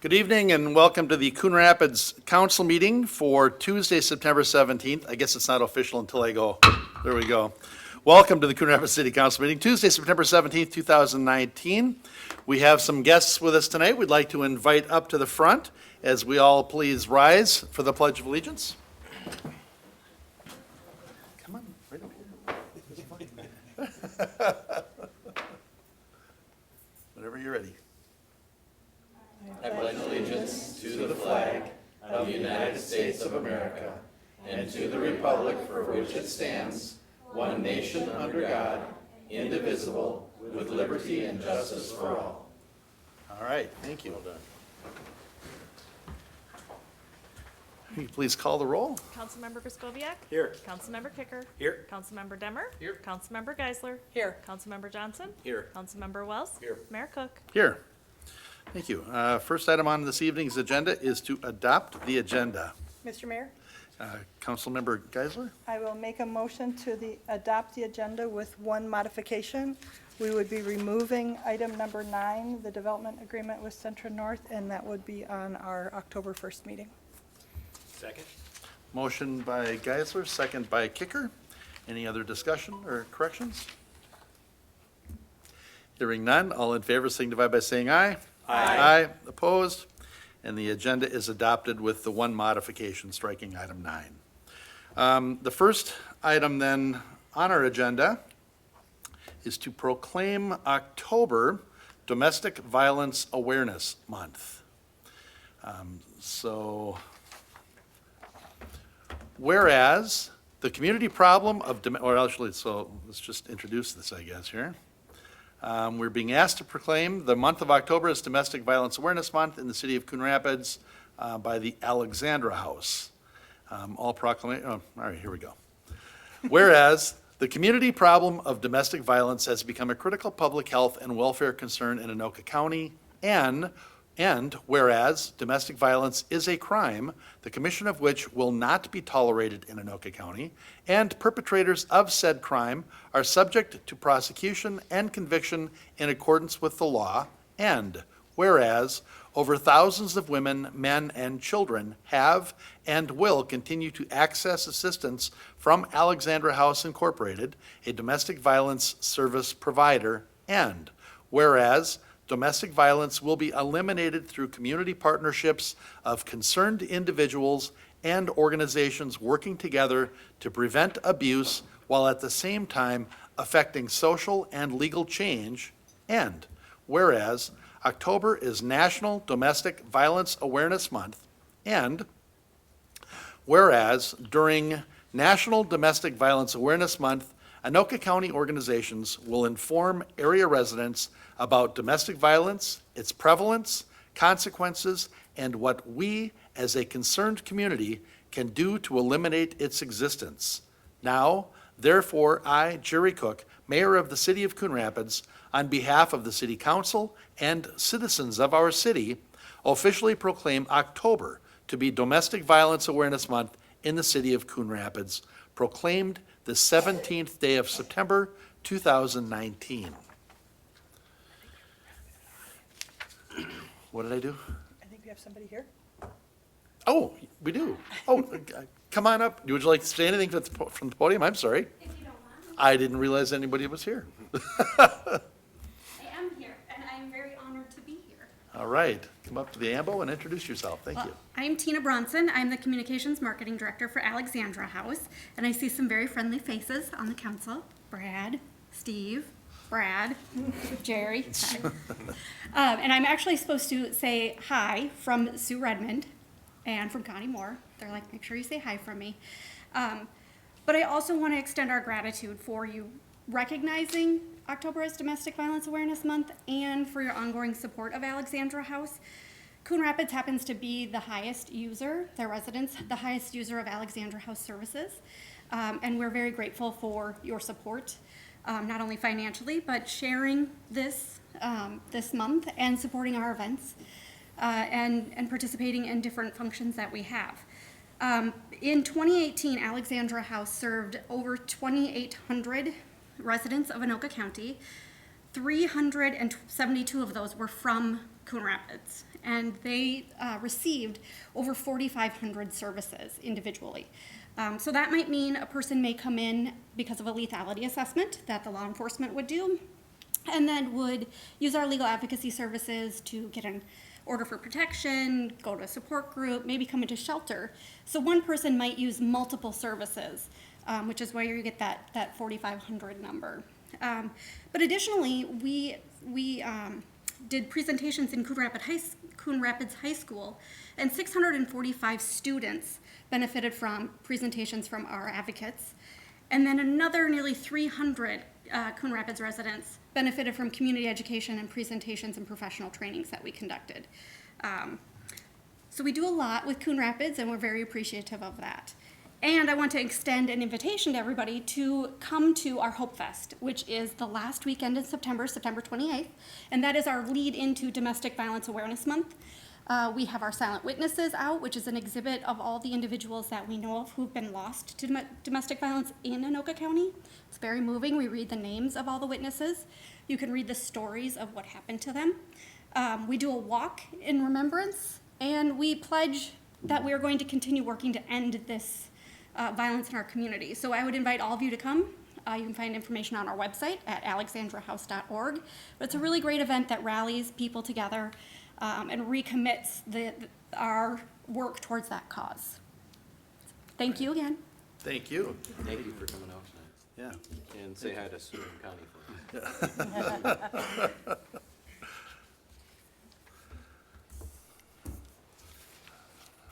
Good evening and welcome to the Coon Rapids Council meeting for Tuesday, September 17th. I guess it's not official until I go, there we go. Welcome to the Coon Rapids City Council meeting, Tuesday, September 17th, 2019. We have some guests with us tonight we'd like to invite up to the front as we all please rise for the Pledge of Allegiance. Come on, right up here. Whenever you're ready. I pledge allegiance to the flag of the United States of America and to the republic for which it stands, one nation under God, indivisible, with liberty and justice for all. All right, thank you. Will you please call the roll? Councilmember Griscoviac? Here. Councilmember Kicker? Here. Councilmember Demmer? Here. Councilmember Geisler? Here. Councilmember Johnson? Here. Councilmember Wells? Here. Mayor Cook? Here. Thank you. First item on this evening's agenda is to adopt the agenda. Mr. Mayor, Councilmember Geisler? I will make a motion to adopt the agenda with one modification. We would be removing item number 9, the development agreement with Central North, and that would be on our October 1st meeting. Second. Motion by Geisler, second by Kicker. Any other discussion or corrections? Hearing none, all in favor signify by saying aye. Aye. Opposed? And the agenda is adopted with the one modification, striking item 9. The first item then on our agenda is to proclaim October Domestic Violence Awareness Month. Whereas the community problem of, let's just introduce this, I guess, here. We're being asked to proclaim the month of October as Domestic Violence Awareness Month in the city of Coon Rapids by the Alexandra House. All right, here we go. Whereas the community problem of domestic violence has become a critical public health and welfare concern in Anoka County, and whereas domestic violence is a crime, the commission of which will not be tolerated in Anoka County, and perpetrators of said crime are subject to prosecution and conviction in accordance with the law, and whereas over thousands of women, men, and children have and will continue to access assistance from Alexandra House Incorporated, a domestic violence service provider, and whereas domestic violence will be eliminated through community partnerships of concerned individuals and organizations working together to prevent abuse while at the same time affecting social and legal change. And whereas October is National Domestic Violence Awareness Month, and whereas during National Domestic Violence Awareness Month, Anoka County organizations will inform area residents about domestic violence, its prevalence, consequences, and what we as a concerned community can do to eliminate its existence. Now, therefore, I, Jerry Cook, Mayor of the City of Coon Rapids, on behalf of the City Council and citizens of our city, officially proclaim October to be Domestic Violence Awareness Month in the City of Coon Rapids, proclaimed the 17th day of September, 2019. What did I do? I think we have somebody here. Oh, we do. Oh, come on up. Would you like to say anything from the podium? I'm sorry. If you don't mind. I didn't realize anybody was here. I am here, and I am very honored to be here. All right. Come up to the ambo and introduce yourself. Thank you. I'm Tina Bronson. I'm the Communications Marketing Director for Alexandra House, and I see some very friendly faces on the council. Brad, Steve, Brad, Jerry. Hi. And I'm actually supposed to say hi from Sue Redmond and from Connie Moore. They're like, make sure you say hi from me. But I also want to extend our gratitude for you recognizing October as Domestic Violence Awareness Month and for your ongoing support of Alexandra House. Coon Rapids happens to be the highest user, their residents, the highest user of Alexandra House services. And we're very grateful for your support, not only financially, but sharing this month and supporting our events and participating in different functions that we have. In 2018, Alexandra House served over 2,800 residents of Anoka County. 372 of those were from Coon Rapids. and they received over 4,500 services individually. So that might mean a person may come in because of a lethality assessment that the law enforcement would do, and then would use our legal advocacy services to get an order for protection, go to a support group, maybe come into shelter. So one person might use multiple services, which is where you get that 4,500 number. But additionally, we did presentations in Coon Rapids High School, and 645 students benefited from presentations from our advocates. And then another nearly 300 Coon Rapids residents benefited from community education and presentations and professional trainings that we conducted. So we do a lot with Coon Rapids, and we're very appreciative of that. And I want to extend an invitation to everybody to come to our Hope Fest, which is the last weekend in September, September 28th, and that is our lead into Domestic Violence Awareness Month. We have our Silent Witnesses out, which is an exhibit of all the individuals that we know of who've been lost to domestic violence in Anoka County. It's very moving. We read the names of all the witnesses. You can read the stories of what happened to them. We do a walk in remembrance, and we pledge that we are going to continue working to end this violence in our community. So I would invite all of you to come. You can find information on our website at alexandrahouse.org. But it's a really great event that rallies people together and recommits our work towards that cause. Thank you again. Thank you. Thank you for coming out tonight. Yeah. And say hi to Seward County for me.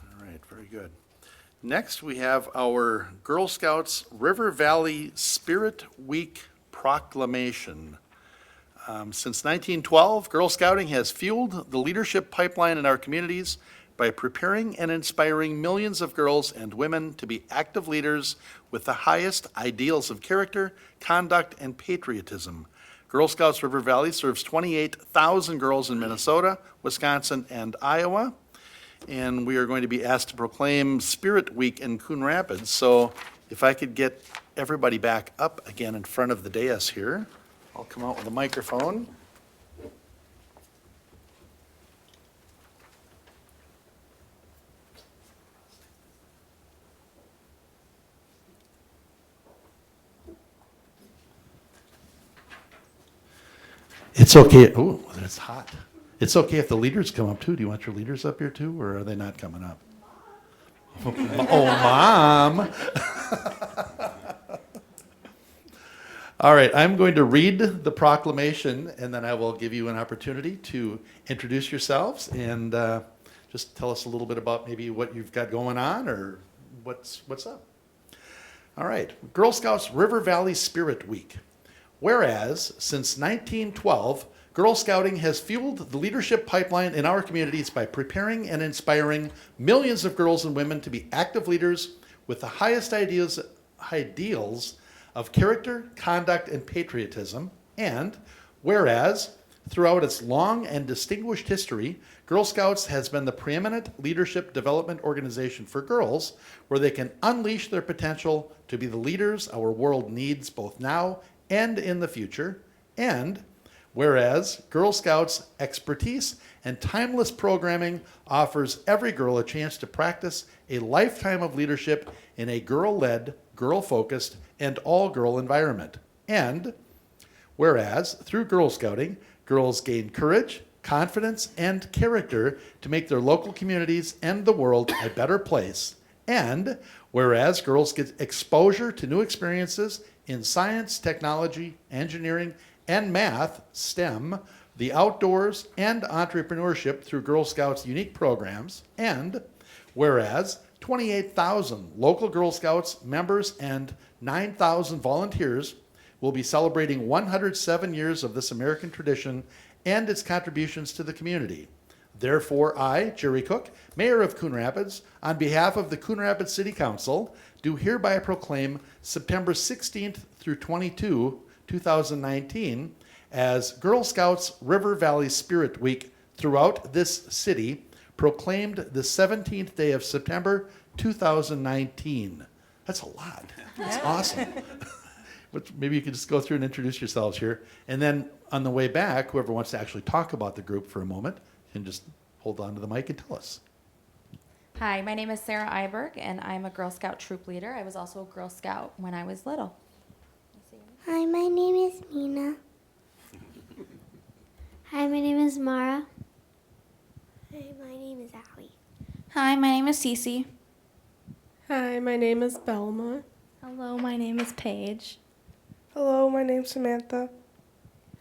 All right, very good. Next, we have our Girl Scouts River Valley Spirit Week proclamation. Since 1912, Girl Scouting has fueled the leadership pipeline in our communities by preparing and inspiring millions of girls and women to be active leaders with the highest ideals of character, conduct, and patriotism. Girl Scouts River Valley serves 28,000 girls in Minnesota, Wisconsin, and Iowa. And we are going to be asked to proclaim Spirit Week in Coon Rapids. So if I could get everybody back up again in front of the dais here, I'll come out with a microphone. It's okay. Oh, it's hot. It's okay if the leaders come up too. Do you want your leaders up here too, or are they not coming up? Oh, Mom. All right, I'm going to read the proclamation, and then I will give you an opportunity to introduce yourselves and just tell us a little bit about maybe what you've got going on or what's up. All right, Girl Scouts River Valley Spirit Week. Whereas, since 1912, Girl Scouting has fueled the leadership pipeline in our communities by preparing and inspiring millions of girls and women to be active leaders with the highest ideals of character, conduct, and patriotism. And whereas, throughout its long and distinguished history, Girl Scouts has been the preeminent leadership development organization for girls, where they can unleash their potential to be the leaders our world needs both now and in the future. And whereas Girl Scouts' expertise and timeless programming offers every girl a chance to practice a lifetime of leadership in a girl-led, girl-focused, and all-girl environment. And whereas through Girl Scouting, girls gain courage, confidence, and character to make their local communities and the world a better place. And whereas girls get exposure to new experiences in science, technology, engineering, and math, STEM, the outdoors, and entrepreneurship through Girl Scouts' unique programs. And whereas 28,000 local Girl Scouts members and 9,000 volunteers will be celebrating 107 years of this American tradition and its contributions to the community. Therefore, I, Jerry Cook, Mayor of Coon Rapids, on behalf of the Coon Rapids City Council, do hereby proclaim September 16th through 22, 2019, as Girl Scouts River Valley Spirit Week throughout this city, proclaimed the 17th day of September, 2019. That's a lot. That's awesome. But maybe you could just go through and introduce yourselves here. And then on the way back, whoever wants to actually talk about the group for a moment can just hold on to the mic and tell us. Hi, my name is Sarah Iberg, and I'm a Girl Scout troop leader. I was also a Girl Scout when I was little. Hi, my name is Mina. Hi, my name is Mara. Hi, my name is Allie. Hi, my name is Cece. Hi, my name is Belma. Hello, my name is Paige. Hello, my name's Samantha.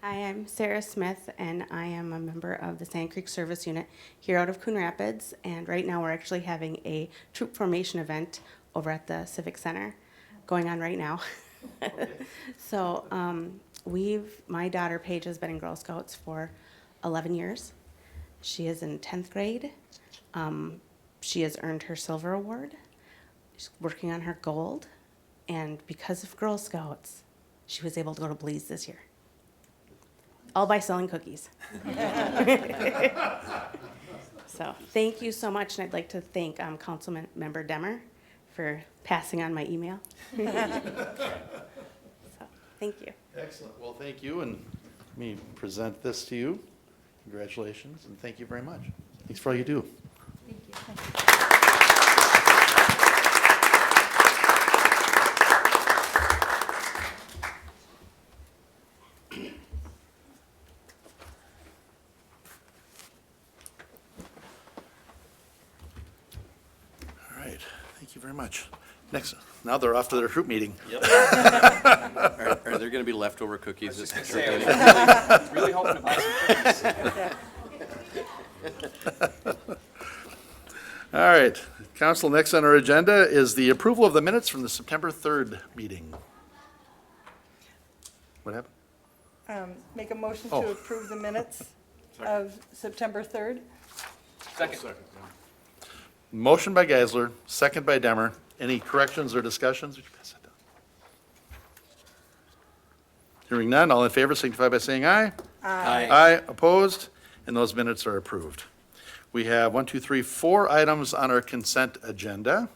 Hi, I'm Sarah Smith, and I am a member of the Sand Creek Service Unit here out of Coon Rapids. And right now, we're actually having a troop formation event over at the Civic Center going on right now. So my daughter Paige has been in Girl Scouts for 11 years. She is in 10th grade. She has earned her silver award. She's working on her gold. And because of Girl Scouts, she was able to go to Belize this year. All by selling cookies. So thank you so much, and I'd like to thank Councilman Member Demmer for passing on my email. So thank you. Excellent. Well, thank you, and let me present this to you. Congratulations, and thank you very much. Thanks for all you do. All right, thank you very much. Next, now they're off to their troop meeting. Are there going to be leftover cookies? Really hoping to buy some cookies. All right, council, next on our agenda is the approval of the minutes from the September 3rd meeting. What happened? Make a motion Oh. to approve the minutes of September 3rd. Second. Motion by Geisler, second by Demmer. Any corrections or discussions? Would you pass that down? Hearing none, all in favor signify by saying aye. Aye, opposed, and those minutes are approved. We have 4 items on our consent agenda.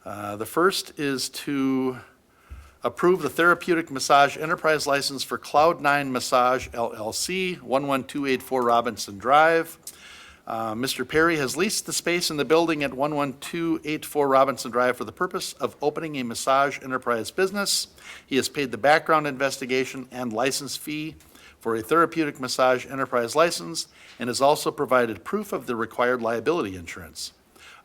The first is to approve the therapeutic massage enterprise license for Cloud9 Massage LLC, 11284 Robinson Drive. Mr. Perry has leased the space in the building at 11284 Robinson Drive for the purpose of opening a massage enterprise business. He has paid the background investigation and license fee for a therapeutic massage enterprise license and has also provided proof of the required liability insurance.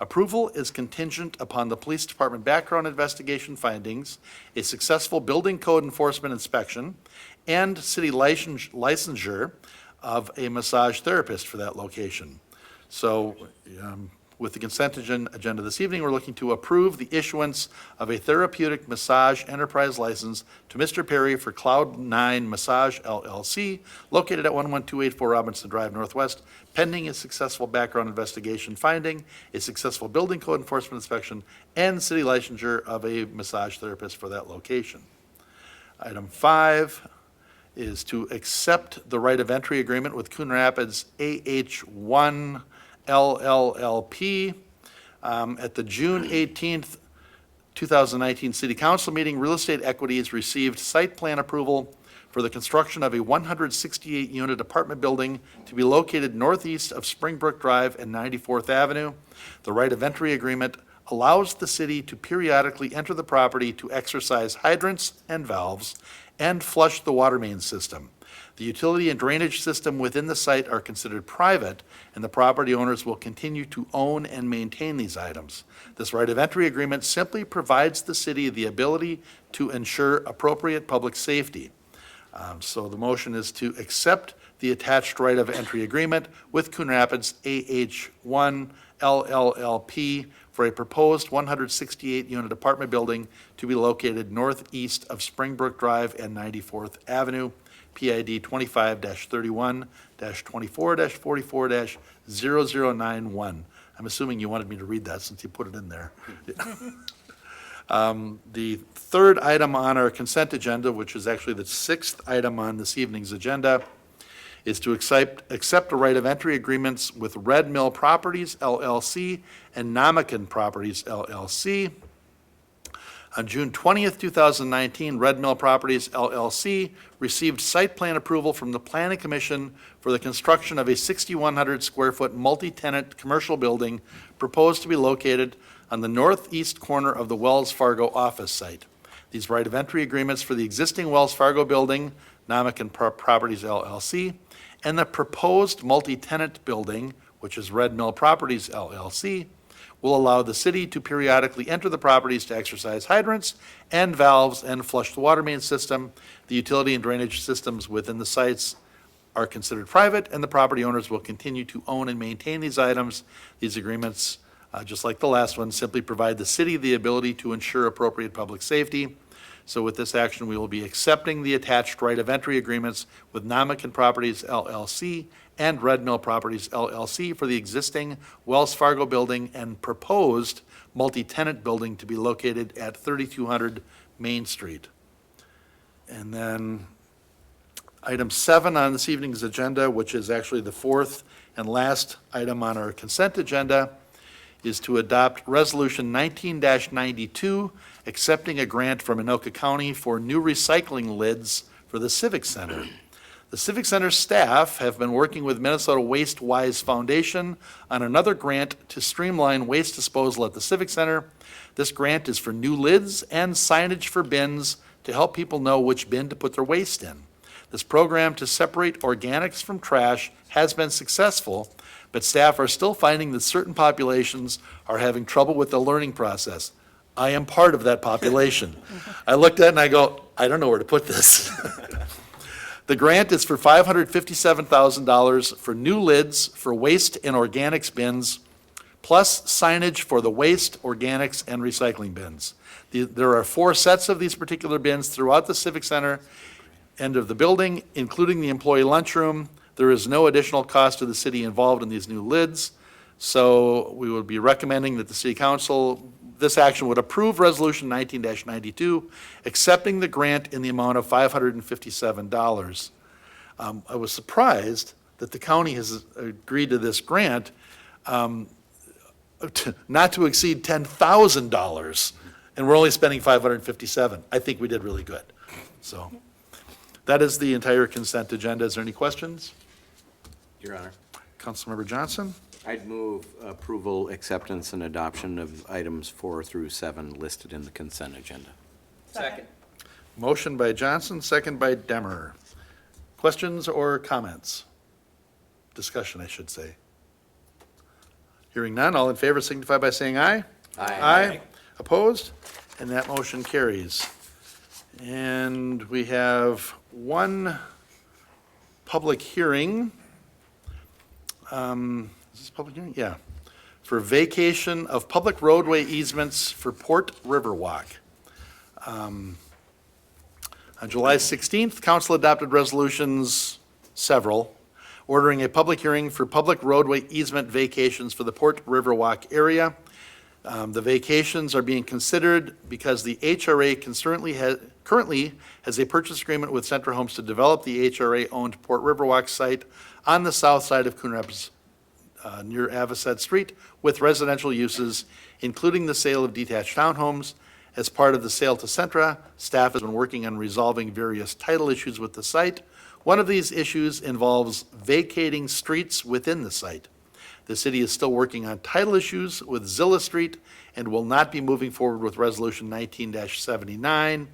Approval is contingent upon the police department background investigation findings, a successful building code enforcement inspection, and city licensure of a massage therapist for that location. So with the consent agenda this evening, we're looking to approve the issuance of a therapeutic massage enterprise license to Mr. Perry for Cloud9 Massage LLC, located at 11284 Robinson Drive Northwest, pending a successful background investigation finding, a successful building code enforcement inspection, and city licensure of a massage therapist for that location. Item 5 is to accept the right of entry agreement with Coon Rapids AH1 LLLP. At the June 18th, 2019 City Council meeting, Real Estate Equities received site plan approval for the construction of a 168-unit apartment building to be located northeast of Springbrook Drive and 94th Avenue. The right of entry agreement allows the city to periodically enter the property to exercise hydrants and valves and flush the water main system. The utility and drainage system within the site are considered private, and the property owners will continue to own and maintain these items. This right of entry agreement simply provides the city the ability to ensure appropriate public safety. So the motion is to accept the attached right of entry agreement with Coon Rapids AH1 LLLP for a proposed 168-unit apartment building to be located northeast of Springbrook Drive and 94th Avenue, PID 25-31-24-44-0091. I'm assuming you wanted me to read that since you put it in there. The third item on our consent agenda, which is actually the 6th item on this evening's agenda, is to accept a right of entry agreements with Red Mill Properties LLC and Namakan Properties LLC. On June 20th, 2019, Red Mill Properties LLC received site plan approval from the Planning Commission for the construction of a 6,100 square foot multi-tenant commercial building proposed to be located on the northeast corner of the Wells Fargo office site. These right of entry agreements for the existing Wells Fargo building, Namakan Properties LLC, and the proposed multi-tenant building, which is Red Mill Properties LLC, will allow the city to periodically enter the properties to exercise hydrants and valves and flush the water main system. The utility and drainage systems within the sites are considered private, and the property owners will continue to own and maintain these items. These agreements, just like the last one, simply provide the city the ability to ensure appropriate public safety. So with this action, we will be accepting the attached right of entry agreements with Namakan Properties LLC and Red Mill Properties LLC for the existing Wells Fargo building and proposed multi-tenant building to be located at 3200 Main Street. And then item 7 on this evening's agenda, which is actually the fourth and last item on our consent agenda, is to adopt Resolution 19-92, accepting a grant from Anoka County for new recycling lids for the Civic Center. The Civic Center staff have been working with Minnesota Waste Wise Foundation on another grant to streamline waste disposal at the Civic Center. This grant is for new lids and signage for bins to help people know which bin to put their waste in. This program to separate organics from trash has been successful, but staff are still finding that certain populations are having trouble with the learning process. I am part of that population. I looked at it and I go, I don't know where to put this. The grant is for $557,000 for new lids for waste and organics bins, plus signage for the waste, organics, and recycling bins. There are 4 sets of these particular bins throughout the Civic Center end of the building, including the employee lunchroom. There is no additional cost to the city involved in these new lids. So we would be recommending that the City Council, this action would approve Resolution 19-92, accepting the grant in the amount of $557. I was surprised that the county has agreed to this grant not to exceed $10,000, and we're only spending $557. I think we did really good. So that is the entire consent agenda. Is there any questions? Your Honor. Councilmember Johnson? I'd move approval, acceptance, and adoption of items 4 through 7 listed in the consent agenda. Second. Motion by Johnson, second by Demmer. Questions or comments? Discussion, I should say. Hearing none, all in favor signify by saying aye. Aye. Opposed? And that motion carries. And we have one public hearing. Is this a public hearing? Yeah. For vacation of public roadway easements for Port Riverwalk. On July 16th, council adopted resolutions, several, ordering a public hearing for public roadway easement vacations for the Port Riverwalk area. The vacations are being considered because the HRA currently has a purchase agreement with Central Homes to develop the HRA-owned Port Riverwalk site on the south side of Coon Rapids, near Avocet Street, with residential uses, including the sale of detached townhomes. As part of the sale to Centra, staff has been working on resolving various title issues with the site. One of these issues involves vacating streets within the site. The city is still working on title issues with Zilla Street and will not be moving forward with Resolution 19-79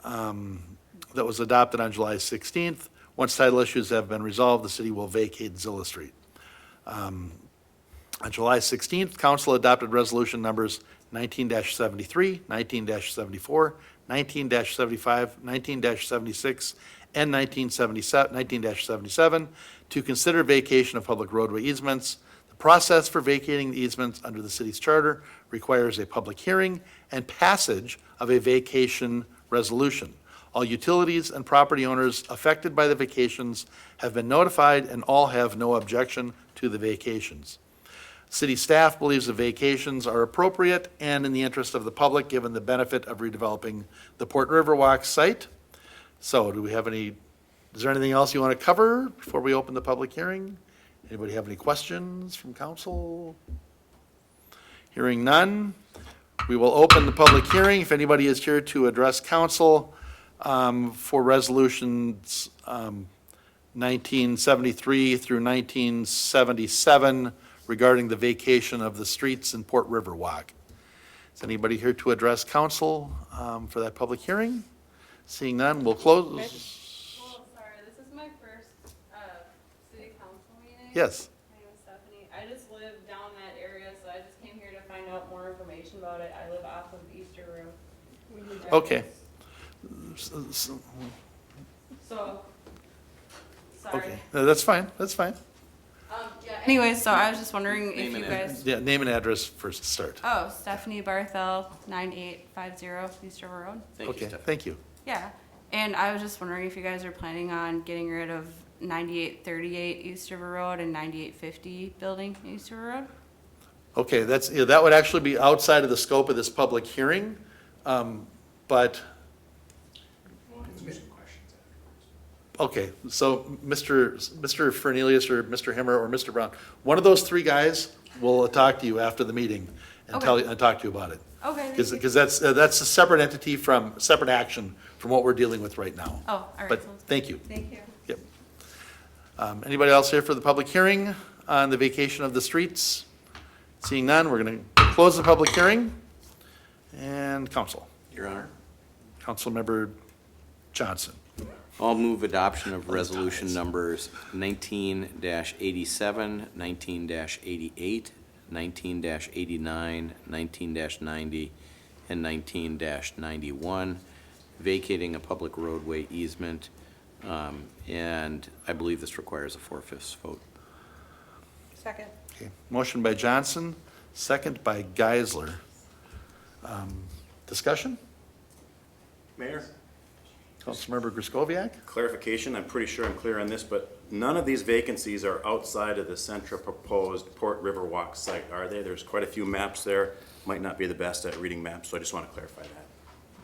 that was adopted on July 16th. Once title issues have been resolved, the city will vacate Zilla Street. On July 16th, council adopted resolution numbers 19-73, 19-74, 19-75, 19-76, and 19-77 to consider vacation of public roadway easements. The process for vacating the easements under the city's charter requires a public hearing and passage of a vacation resolution. All utilities and property owners affected by the vacations have been notified, and all have no objection to the vacations. City staff believes the vacations are appropriate and in the interest of the public, given the benefit of redeveloping the Port Riverwalk site. So is there anything else you want to cover before we open the public hearing? Anybody have any questions from council? Hearing none, We will open the public hearing. If anybody is here to address council for resolutions 1973 through 1977 regarding the vacation of the streets in Port River Walk. Is anybody here to address council for that public hearing? Seeing none, we'll close. Well, sorry, this is my first city council meeting. Yes. My name is Stephanie. I just live down that area, so I just came here to find out more information about it. I live off of Easter Road. Okay. So, sorry. Okay, that's fine, that's fine. Yeah. Anyways, so I was just wondering if you guys. Yeah, name and address first to start. Oh, Stephanie Barthel, 9850 Easter Road. Okay, thank you. Yeah, and I was just wondering if you guys are planning on getting rid of 9838 East River Road and 9850 building East River Road? Okay, that would actually be outside of the scope of this public hearing, but. Okay, so Mr. Fernelius or Mr. Himmer or Mr. Brown, one of those three guys will talk to you after the meeting and talk to you about it. Okay. Because that's a separate entity separate action from what we're dealing with right now. Oh, all right. But thank you. Thank you. Yep. Anybody else here for the public hearing on the vacation of the streets? Seeing none, we're going to close the public hearing. And council. Your Honor, Councilmember Johnson. I'll move adoption of resolution numbers 19-87, 19-88, 19-89, 19-90, and 19-91, vacating a public roadway easement, and I believe this requires a 4/5 vote. Second. Okay. Motion by Johnson, second by Geisler. Discussion? Mayor, Councilmember Griscoviac? clarification, I'm pretty sure I'm clear on this, but none of these vacancies are outside of the Centra proposed Port River Walk site, are they? There's quite a few maps there, might not be the best at reading maps, so I just want to clarify that.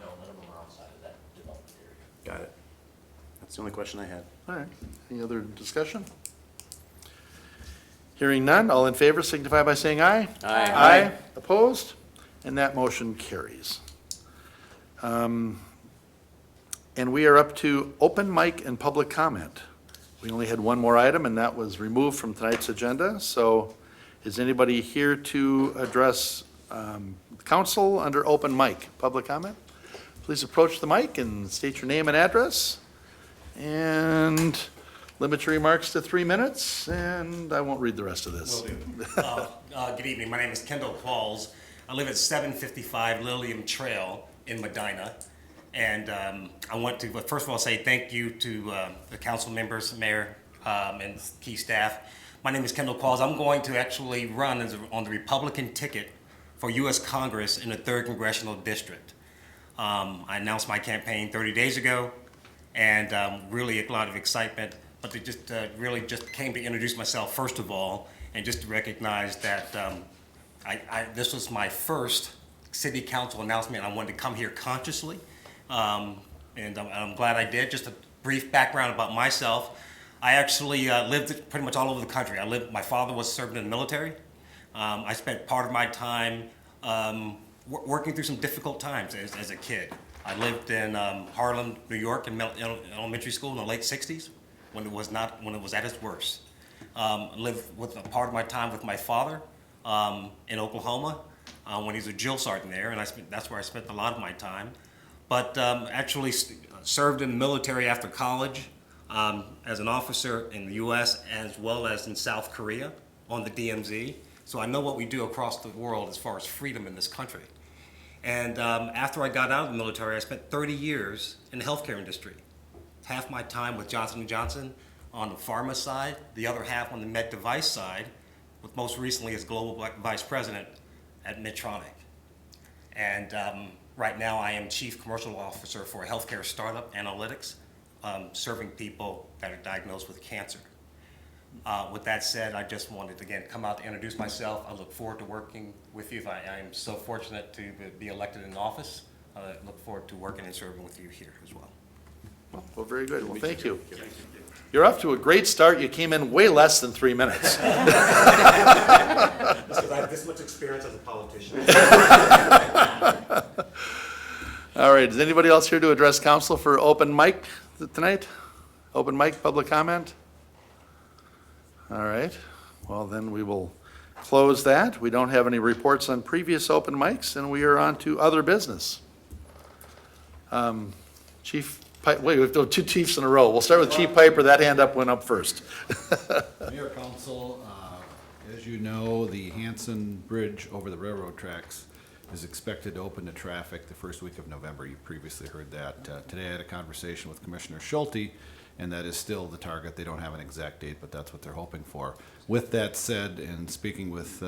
No, none of them are outside of that development area. Got it. That's the only question I had. All right. Any other discussion? Hearing none, all in favor signify by saying aye. Aye. Aye. Opposed? And that motion carries. And we are up to open mic and public comment. We only had one more item, and that was removed from tonight's agenda. So is anybody here to address council under open mic, public comment? Please approach the mic and state your name and address. And limit your remarks to 3 minutes, and I won't read the rest of this. Will do. Good evening. My name is Kendall Qualls. I live at 755 Lilium Trail in Medina. And I want to, first of all, say thank you to the council members, mayor, and key staff. My name is Kendall Qualls. I'm going to actually run on the Republican ticket for U.S. Congress in the 3rd Congressional District. I announced my campaign 30 days ago, and really a lot of excitement. But it just really just came to introduce myself first of all, and just to recognize that this was my first city council announcement. I wanted to come here consciously. And I'm glad I did. Just a brief background about myself. I actually lived pretty much all over the country. My father was serving in the military. I spent part of my time working through some difficult times as a kid. I lived in Harlem, New York, in elementary school in the late '60s when it was at its worst. Lived with a part of my time with my father in Oklahoma when he was a drill sergeant there, and that's where I spent a lot of my time. But actually served in the military after college as an officer in the U.S. as well as in South Korea on the DMZ. So I know what we do across the world as far as freedom in this country. And after I got out of the military, I spent 30 years in the healthcare industry. Half my time with Johnson & Johnson on the pharma side, the other half on the med device side, with most recently as global vice president at Medtronic. And right now, I am Chief Commercial Officer for a healthcare startup, Analytics, serving people that are diagnosed with cancer. With that said, I just wanted to, again, come out to introduce myself. I look forward to working with you. I am so fortunate to be elected in office. I look forward to working and serving with you here as well. Well, very good. Well, thank you. You're off to a great start. You came in way less than 3 minutes. Because I have this much experience as a politician. All right, is anybody else here to address council for open mic tonight? Open mic, public comment? All right, well then we will close that. We don't have any reports on previous open mics, and we are on to other business. Chief, wait, we have 2 chiefs in a row. We'll start with Chief Piper. That hand up went up first. Mayor, Council, as you know, the Hanson Bridge over the railroad tracks is expected to open to traffic the first week of November. You previously heard that. Today I had a conversation with Commissioner Schulte, and that is still the target. They don't have an exact date, but that's what they're hoping for. With that said, and speaking with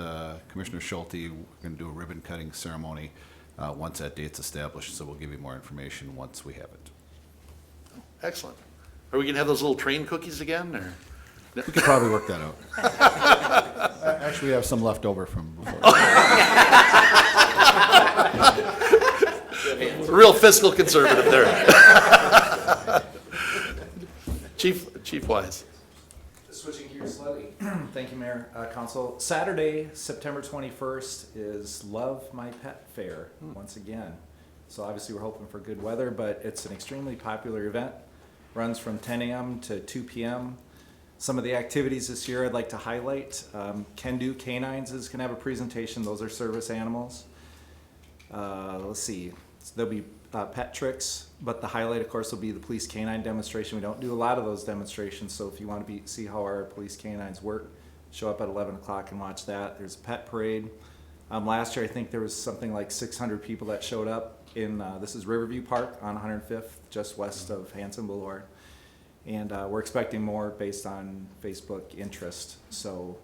Commissioner Schulte, we're going to do a ribbon cutting ceremony once that date's established, so we'll give you more information once we have it. Excellent. Are we going to have those little train cookies again, or? We could probably work that out. Actually, we have some left over from before. Real fiscal conservative there. Chief Wise. Switching gears slightly. Thank you, Mayor, Council. Saturday, September 21st is Love My Pet Fair once again. So obviously we're hoping for good weather, but it's an extremely popular event. Runs from 10 a.m. to 2 p.m. Some of the activities this year I'd like to highlight. Can Do Canines is going to have a presentation. Those are service animals. Let's see. There'll be pet tricks, but the highlight, of course, will be the police canine demonstration. We don't do a lot of those demonstrations, so if you want to see how our police canines work, show up at 11 o'clock and watch that. There's a pet parade. Last year, I think there was something like 600 people that showed up in, this is Riverview Park on 105th, just west of Hanson Boulevard. And we're expecting more based on Facebook interest. So,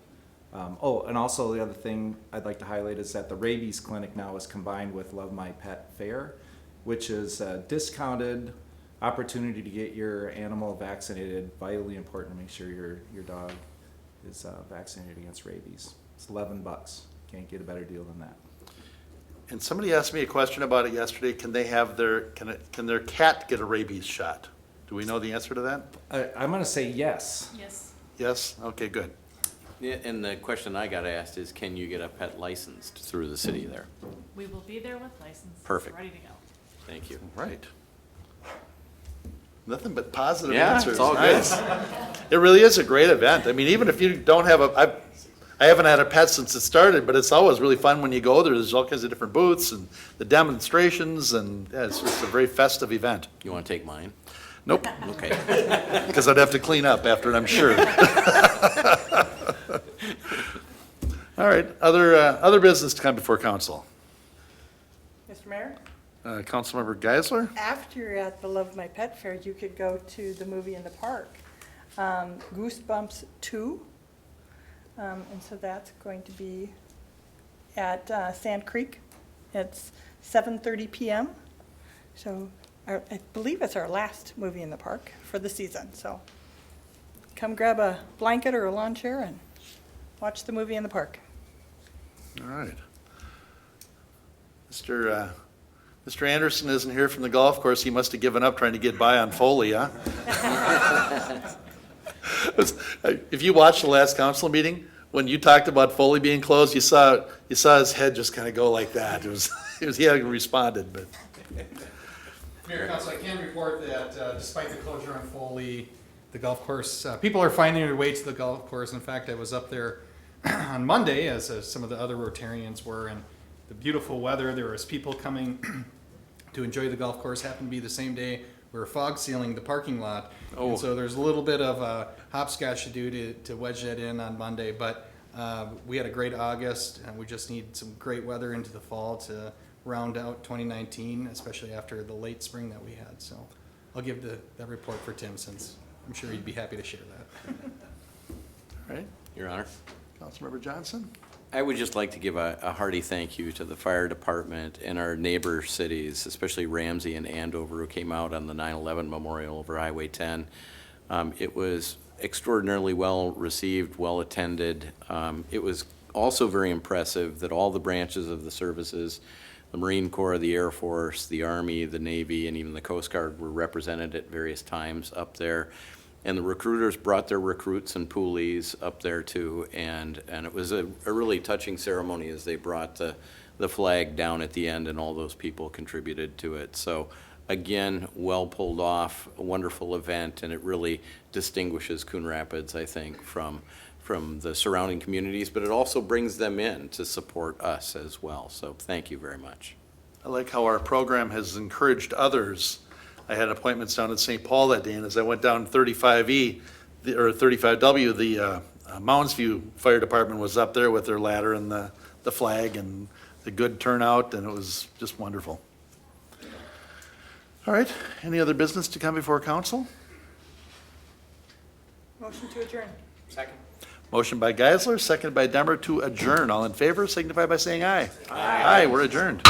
oh, and also the other thing I'd like to highlight is that the rabies clinic now is combined with Love My Pet Fair, which is a discounted opportunity to get your animal vaccinated. Vitally important to make sure your dog is vaccinated against rabies. It's $11. Can't get a better deal than that. And somebody asked me a question about it yesterday. Can they have can their cat get a rabies shot? Do we know the answer to that? I'm going to say yes. Yes. Yes? Okay, good. Yeah, and the question I got asked is, can you get a pet licensed through the city there? We will be there with license. Perfect. Ready to go. Thank you. Right. Nothing but positive Yeah, answers. it's all Nice. It really is a great event. I mean, even if you don't have I haven't had a pet since it started, but it's always really fun when you go there. There's all kinds of different booths and the demonstrations, and yeah, it's just a very festive event. You want to take mine? Nope, Okay. because I'd have to clean up after it, I'm sure. All right, other business to come before council. Mr. Mayor? Councilmember Geisler? After you're at the Love My Pet Fair, you could go to the movie in the park, Goosebumps 2. And so that's going to be at Sand Creek. It's 7:30 p.m. So I believe it's our last movie in the park for the season. So come grab a blanket or a lawn chair and watch the movie in the park. All right. Mr. Anderson isn't here from the golf course. He must have given up trying to get by on Foley, huh? If you watched the last council meeting, when you talked about Foley being closed, you saw his head just kind of go like that. He hadn't responded, but. Mayor, Council, I can report that despite the closure on Foley, the golf course, people are finding their way to the golf course. In fact, I was up there on Monday, as some of the other Rotarians were, and the beautiful weather. There was people coming to enjoy the golf course. Happened to be the same day we were fog sealing the parking lot. Oh. And so there's a little bit of hopscotch to do to wedge that in on Monday. But we had a great August, and we just need some great weather into the fall to round out 2019, especially after the late spring that we had. So I'll give that report for Tim, since I'm sure he'd be happy to share that. All right. Your Honor. Councilmember Johnson? I would just like to give a hearty thank you to the fire department and our neighbor cities, especially Ramsey and Andover, who came out on the 9/11 memorial over Highway 10. It was extraordinarily well received, well attended. It was also very impressive that all the branches of the services the Marine Corps, the Air Force, the Army, the Navy, and even the Coast Guard were represented at various times up there. And the recruiters brought their recruits and poolies up there too, and it was a really touching ceremony as they brought the flag down at the end, and all those people contributed to it. So again, well pulled off, a wonderful event, and it really distinguishes Coon Rapids, I think, from the surrounding communities, but it also brings them in to support us as well. So thank you very much. I like how our program has encouraged others. I had appointments down in St. Paul that day, and as I went down 35E, or 35W, the Mounds View Fire Department was up there with their ladder and the flag, and the good turnout, and it was just wonderful. All right, any other business to come before council? Motion to adjourn. Second. Motion by Geisler, seconded by Demmer to adjourn. All in favor signify by saying aye. Aye. Aye, we're adjourned.